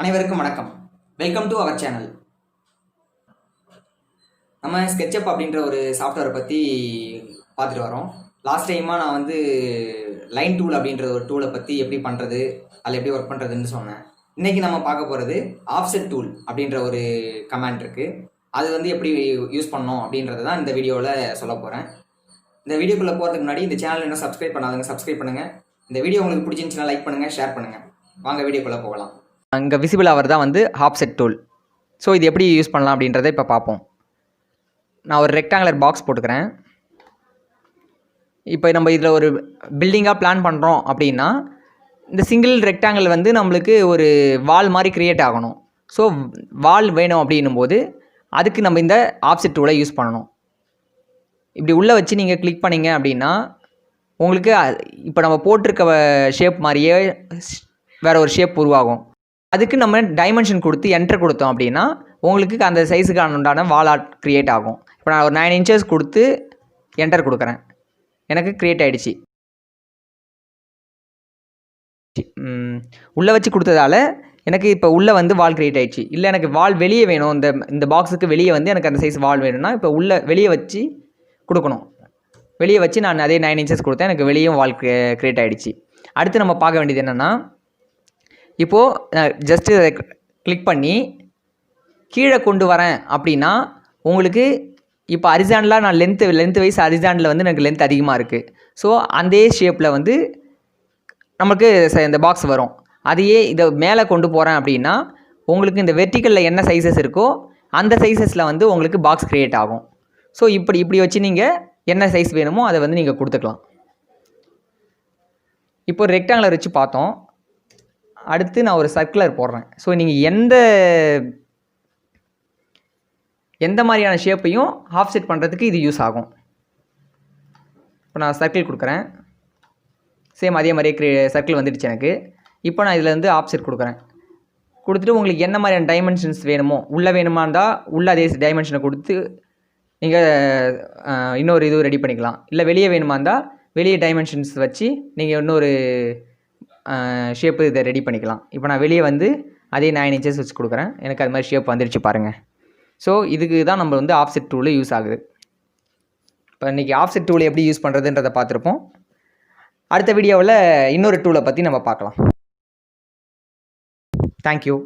அனைவருக்கும் வணக்கம். Welcome to our channel. நம்ம sketchup அப்படின்ற ஒரு சாஃப்ட்வேரை பற்றி பார்த்துட்டு வரோம். லாஸ்ட் டைமாக நான் லைன் டூல் அப்படின்ற ஒரு டூலை பற்றி எப்படி பண்ணுறது, அதில் எப்படி ஒர்க் பண்ணுறதுன்னு சொன்னேன். இன்றைக்கி நம்ம பார்க்க போகிறது ஆஃப்செட் டூல் அப்படின்ற ஒரு கமாண்ட் இருக்குது. அது எப்படி யூஸ் பண்ணோம் அப்படின்றது தான் இந்த வீடியோவில் சொல்ல போகிறேன். இந்த வீடியோக்குள்ளே போகிறதுக்கு முன்னாடி இந்த சேனல் என்ன சப்ஸ்கிரைப் பண்ணாதவங்க சப்ஸ்கிரைப் பண்ணுங்கள். இந்த வீடியோ உங்களுக்கு பிடிச்சிருந்துச்சுன்னா லைக் பண்ணுங்கள், ஷேர் பண்ணுங்கள். வாங்க வீடியோக்குள்ளே போகலாம். அங்கே விசிபிள் ஆவர் தான் ஆஃப்செட் டூல். ஸோ இது எப்படி யூஸ் பண்ணலாம் அப்படின்றத இப்போ பார்ப்போம். நான் ஒரு ரெக்டாங்குலர் பாக்ஸ் போட்டுக்கிறேன். இப்போ நம்ம இதில் ஒரு பில்டிங்காக பிளான் பண்ணுறோம் அப்படின்னா இந்த சிங்கிள் ரெக்டாங்கிள் நம்மளுக்கு ஒரு வால் மாதிரி க்ரியேட் ஆகணும். ஸோ வால் வேணும் அப்படின்னும் போது அதுக்கு நம்ம இந்த ஆஃப்செட் டூலை யூஸ் பண்ணணும். இப்படி உள்ளே வச்சு நீங்கள் கிளிக் பண்ணிங்க அப்படின்னா உங்களுக்கு இப்போ நம்ம போட்டிருக்க ஷேப் மாதிரியே வேறு ஒரு ஷேப் உருவாகும். அதுக்கு நம்ம டைமென்ஷன் கொடுத்து என்டர் கொடுத்தோம் அப்படின்னா உங்களுக்கு அந்த சைஸுக்கான உண்டான வால் ஆர்ட் க்ரியேட் ஆகும். இப்போ நான் ஒரு 9 inches கொடுத்து என்டர் கொடுக்குறேன். எனக்கு க்ரியேட் ஆகிடுச்சு. உள்ளே வச்சு கொடுத்ததால எனக்கு இப்போ உள்ளே வால் க்ரியேட் ஆகிடுச்சு. இல்லை எனக்கு வால் வெளியே வேணும், இந்த பாக்ஸுக்கு வெளியே எனக்கு அந்த சைஸ் வால் வேணும்னா இப்போ வெளியே வச்சு கொடுக்கணும். வெளியே வச்சு நான் அதே 9 inches கொடுத்தேன். எனக்கு வெளியும் வால் க்ரியேட் ஆகிடுச்சு. அடுத்து நம்ம பார்க்க வேண்டியது என்னென்னா, இப்போது ஜஸ்ட்டு கிளிக் பண்ணி கீழே கொண்டு வரேன் அப்படின்னா உங்களுக்கு இப்போ ஹரிசாண்டலாக நான் லென்த்து வைஸ் ஹரிசாண்டில் எனக்கு லென்த் அதிகமாக இருக்குது. ஸோ அதே ஷேப்பில் நமக்கு இந்த பாக்ஸ் வரும். அதையே இதை மேலே கொண்டு போகிறேன் அப்படின்னா உங்களுக்கு இந்த வெர்டிக்கலில் என்ன சைஸஸ் இருக்கோ அந்த சைஸஸில் உங்களுக்கு பாக்ஸ் க்ரியேட் ஆகும். ஸோ இப்படி வச்சு நீங்கள் என்ன சைஸ் வேணுமோ அதை நீங்கள் கொடுத்துக்கலாம். இப்போ ரெக்டாங்குலர் வச்சு பார்த்தோம். அடுத்து நான் ஒரு சர்க்குலர் போடுறேன். ஸோ நீங்கள் எந்த மாதிரியான ஷேப்பையும் ஆஃப்செட் பண்ணுறதுக்கு இது யூஸ் ஆகும். இப்போ நான் சர்க்கிள் கொடுக்குறேன். சேம் அதே மாதிரியே சர்க்கிள் வந்துடுச்சு எனக்கு. இப்போ நான் இதில் ஆஃப்செட் கொடுக்குறேன். கொடுத்துட்டு உங்களுக்கு என்ன மாதிரியான டைமென்ஷன்ஸ் வேணுமோ, உள்ளே வேணுமா இருந்தால் உள்ளே அதே டைமென்ஷனை கொடுத்து நீங்கள் இன்னொரு இது ரெடி பண்ணிக்கலாம். இல்லை வெளியே வேணுமா இருந்தால் வெளியே டைமென்ஷன்ஸ் வச்சு நீங்கள் இன்னொரு ஷேப்பு இதை ரெடி பண்ணிக்கலாம். இப்போ நான் வெளியே அதே 9 inches வச்சு கொடுக்குறேன். எனக்கு அது மாதிரி ஷேப் வந்துடுச்சு பாருங்கள். ஸோ இதுக்கு தான் நம்ம ஆஃப்செட் டூலு யூஸ் ஆகுது. இப்போ இன்றைக்கி ஆஃப்செட் டூலை எப்படி யூஸ் பண்ணுறதுன்றதை பார்த்துருப்போம். அடுத்த வீடியோவில் இன்னொரு டூலை பற்றி நம்ம பார்க்கலாம். தேங்க்யூ.